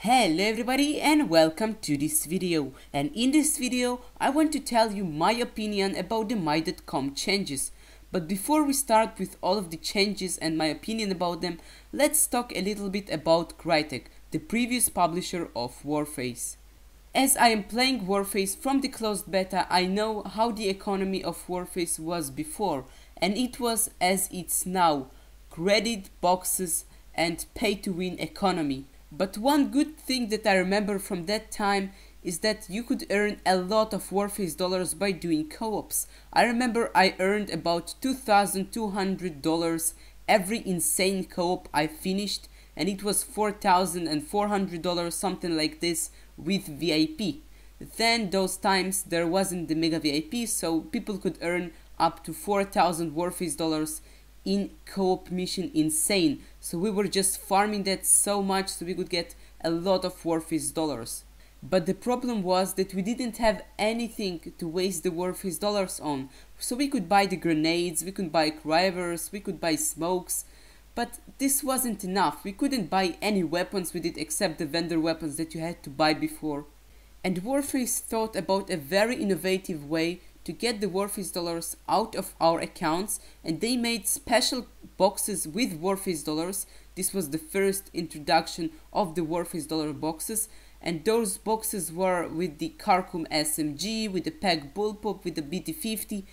Hello everybody and welcome to this video, and in this video I want to tell you my opinion about the my.com changes. But before we start with all of the changes and my opinion about them, let's talk a little bit about Crytek, the previous publisher of WARFACE. As I am playing WARFACE from the closed beta, I know how the economy of WARFACE was before, and it was as it's now: credit boxes and pay to win economy. But one good thing that I remember from that time is that you could earn a lot of WARFACE dollars by doing co-ops. I remember I earned about $2,200 every insane co-op I finished, and it was $4,400, something like this, with VIP. Then those times there wasn't the mega VIP, so people could earn up to 4,000 WARFACE dollars in co-op mission insane. So we were just farming that so much so we could get a lot of WARFACE dollars. But the problem was that we didn't have anything to waste the WARFACE dollars on. So we could buy the grenades, we could buy crivers, we could buy smokes, but this wasn't enough. We couldn't buy any weapons with it except the vendor weapons that you had to buy before. And WARFACE thought about a very innovative way to get the WARFACE dollars out of our accounts, and they made special boxes with WARFACE dollars. This was the first introduction of the WARFACE dollar boxes, and those boxes were with the Karkum SMG, with the PEG Bullpup, with the BT-50,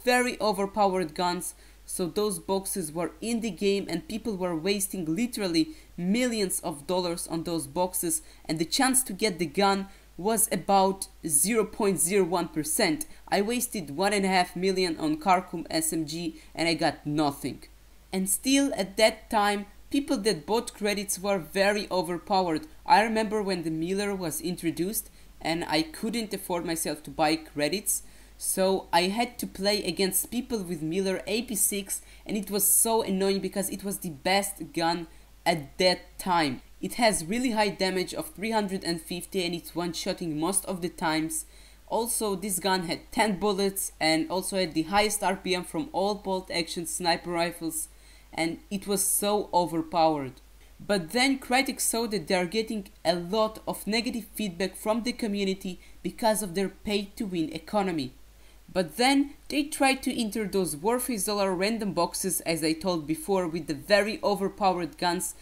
very overpowered guns. So those boxes were in the game and people were wasting literally millions of dollars on those boxes, and the chance to get the gun was about 0.01%. I wasted 1.5 million on Karkum SMG and I got nothing. And still at that time, people that bought credits were very overpowered. I remember when the Miller was introduced and I couldn't afford myself to buy credits, so I had to play against people with Miller AP6, and it was so annoying because it was the best gun at that time. It has really high damage of 350 and it's one-shotting most of the times. Also, this gun had 10 bullets and also had the highest RPM from all bolt-action sniper rifles, and it was so overpowered. But then Crytek saw that they are getting a lot of negative feedback from the community because of their pay-to-win economy. But then they tried to enter those WARFACE dollar random boxes, as I told before, with the very overpowered guns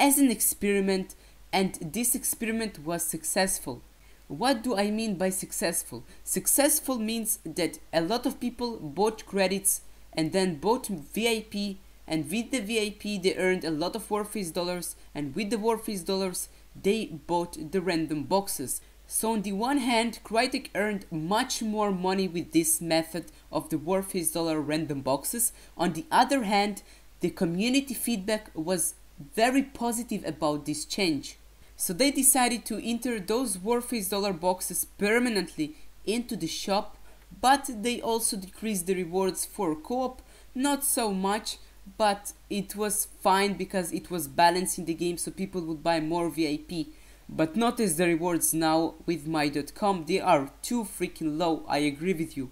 as an experiment, and this experiment was successful. What do I mean by successful? Successful means that a lot of people bought credits and then bought VIP, and with the VIP they earned a lot of WARFACE dollars, and with the WARFACE dollars they bought the random boxes. So on the one hand, Crytek earned much more money with this method of the WARFACE dollar random boxes. On the other hand, the community feedback was very positive about this change. So they decided to enter those WARFACE dollar boxes permanently into the shop, but they also decreased the rewards for co-op, not so much, but it was fine because it was balancing the game so people would buy more VIP. But notice the rewards now with my.com, they are too freaking low, I agree with you.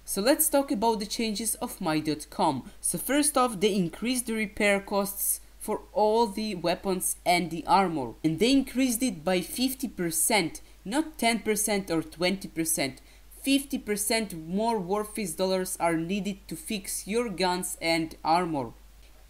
So let's talk about the changes of my.com. So first off, they increased the repair costs for all the weapons and the armor, and they increased it by 50%, not 10% or 20%. 50% more WARFACE dollars are needed to fix your guns and armor.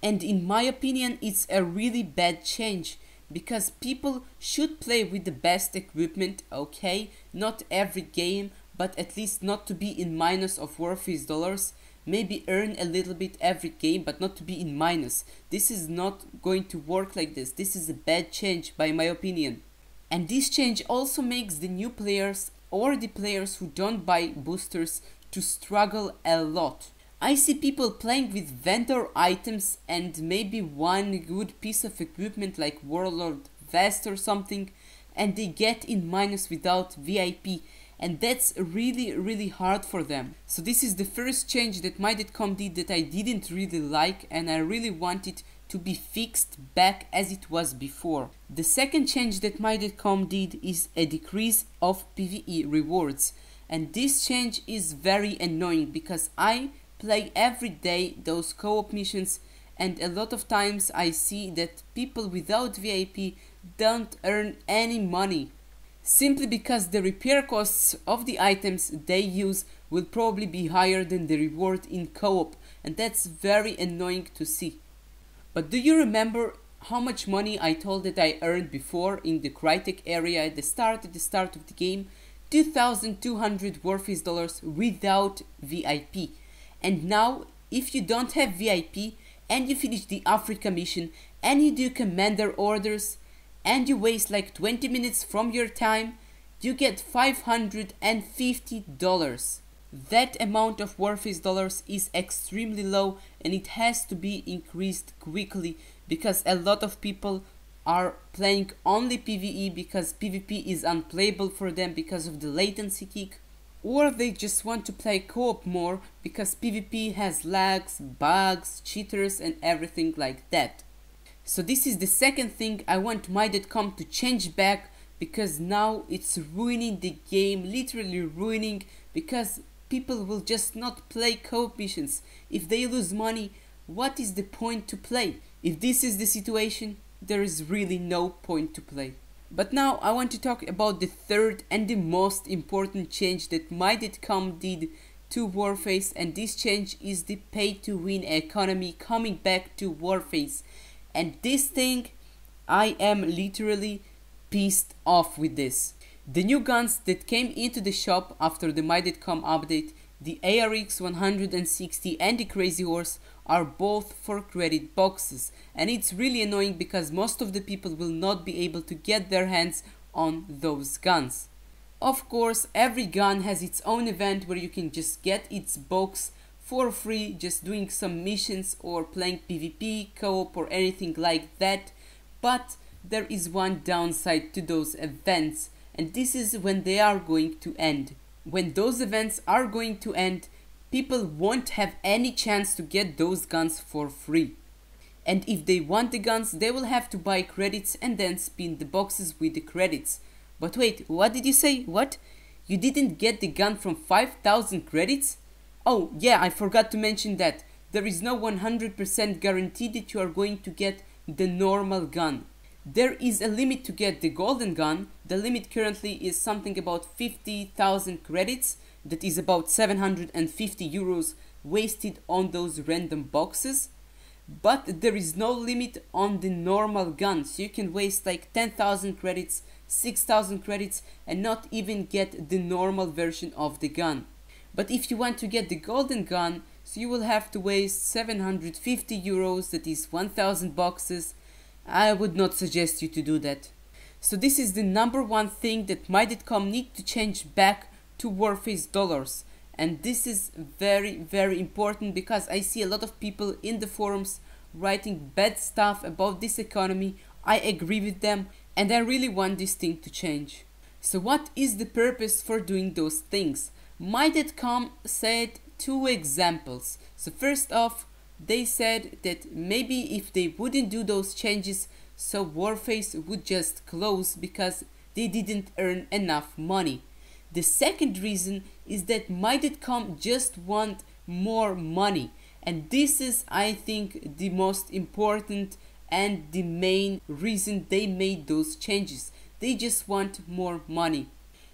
And in my opinion, it's a really bad change, because people should play with the best equipment, okay? Not every game, but at least not to be in minus of WARFACE dollars. Maybe earn a little bit every game, but not to be in minus. This is not going to work like this. This is a bad change by my opinion. And this change also makes the new players or the players who don't buy boosters to struggle a lot. I see people playing with vendor items and maybe one good piece of equipment like Warlord Vest or something, and they get in minus without VIP. And that's really hard for them. So this is the first change that my.com did that I didn't really like, and I really want it to be fixed back as it was before. The second change that my.com did is a decrease of PvE rewards, and this change is very annoying because I play every day those co-op missions, and a lot of times I see that people without VIP don't earn any money, simply because the repair costs of the items they use will probably be higher than the reward in co-op, and that's very annoying to see. But do you remember how much money I told that I earned before in the Crytek area at the start of the game? 2,200 WARFACE dollars without VIP. And now, if you don't have VIP and you finish the Africa mission and you do commander orders and you waste like 20 minutes from your time, you get $550. That amount of WARFACE dollars is extremely low, and it has to be increased quickly because a lot of people are playing only PvE because PvP is unplayable for them because of the latency kick, or they just want to play co-op more because PvP has lags, bugs, cheaters and everything like that. So this is the second thing I want my.com to change back, because now it's ruining the game, literally ruining, because people will just not play co-op missions. If they lose money, what is the point to play? If this is the situation, there is really no point to play. But now I want to talk about the third and the most important change that my.com did to WARFACE, and this change is the pay-to-win economy coming back to WARFACE. And this thing, I am literally pissed off with this. The new guns that came into the shop after the my.com update, the ARX 160 and the Crazy Horse, are both for credit boxes, and it's really annoying because most of the people will not be able to get their hands on those guns. Of course, every gun has its own event where you can just get its box for free, just doing some missions or playing PvP, co-op or anything like that. But there is one downside to those events, and this is when they are going to end. When those events are going to end, people won't have any chance to get those guns for free. And if they want the guns, they will have to buy credits and then spin the boxes with the credits. But wait, what did you say? What? You didn't get the gun from 5,000 credits? Oh yeah, I forgot to mention that. There is no 100% guarantee that you are going to get the normal gun. There is a limit to get the golden gun. The limit currently is something about 50,000 credits. That is about 750 euros wasted on those random boxes. But there is no limit on the normal gun, so you can waste like 10,000 credits, 6,000 credits and not even get the normal version of the gun. But if you want to get the golden gun, so you will have to waste 750 euros, that is 1,000 boxes. I would not suggest you to do that. So this is the number one thing that my.com need to change back to WARFACE dollars. And this is very important, because I see a lot of people in the forums writing bad stuff about this economy. I agree with them, and I really want this thing to change. So what is the purpose for doing those things? My.com said two examples. So first off, they said that maybe if they wouldn't do those changes, so WARFACE would just close because they didn't earn enough money. The second reason is that my.com just want more money, and this is, I think, the most important and the main reason they made those changes. They just want more money.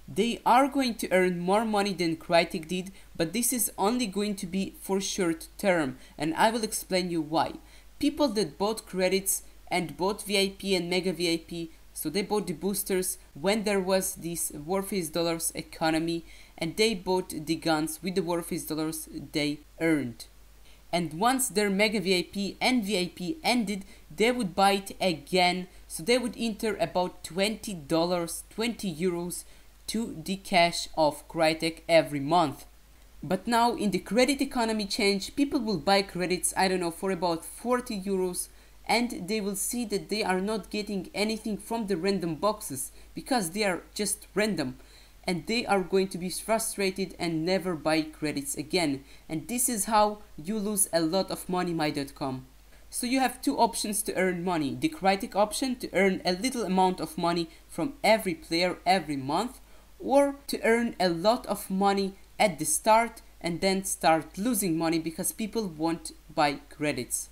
They are going to earn more money than Crytek did, but this is only going to be for short term, and I will explain you why. People that bought credits and bought VIP and Mega VIP, so they bought the boosters when there was this WARFACE dollars economy, and they bought the guns with the WARFACE dollars they earned. And once their Mega VIP and VIP ended, they would buy it again, so they would enter about $20, 20 euros to the cash of Crytek every month. But now in the credit economy change, people will buy credits, I don't know, for about 40 euros, and they will see that they are not getting anything from the random boxes because they are just random, and they are going to be frustrated and never buy credits again. And this is how you lose a lot of money, my.com. So you have two options to earn money: the Crytek option to earn a little amount of money from every player every month, or to earn a lot of money at the start and then start losing money because people won't buy credits.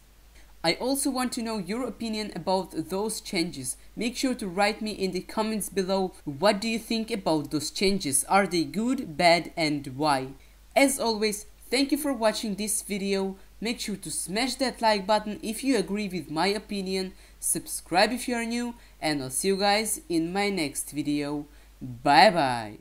I also want to know your opinion about those changes. Make sure to write me in the comments below. What do you think about those changes? Are they good, bad, and why? As always, thank you for watching this video. Make sure to smash that like button if you agree with my opinion. Subscribe if you are new, and I'll see you guys in my next video. Bye bye.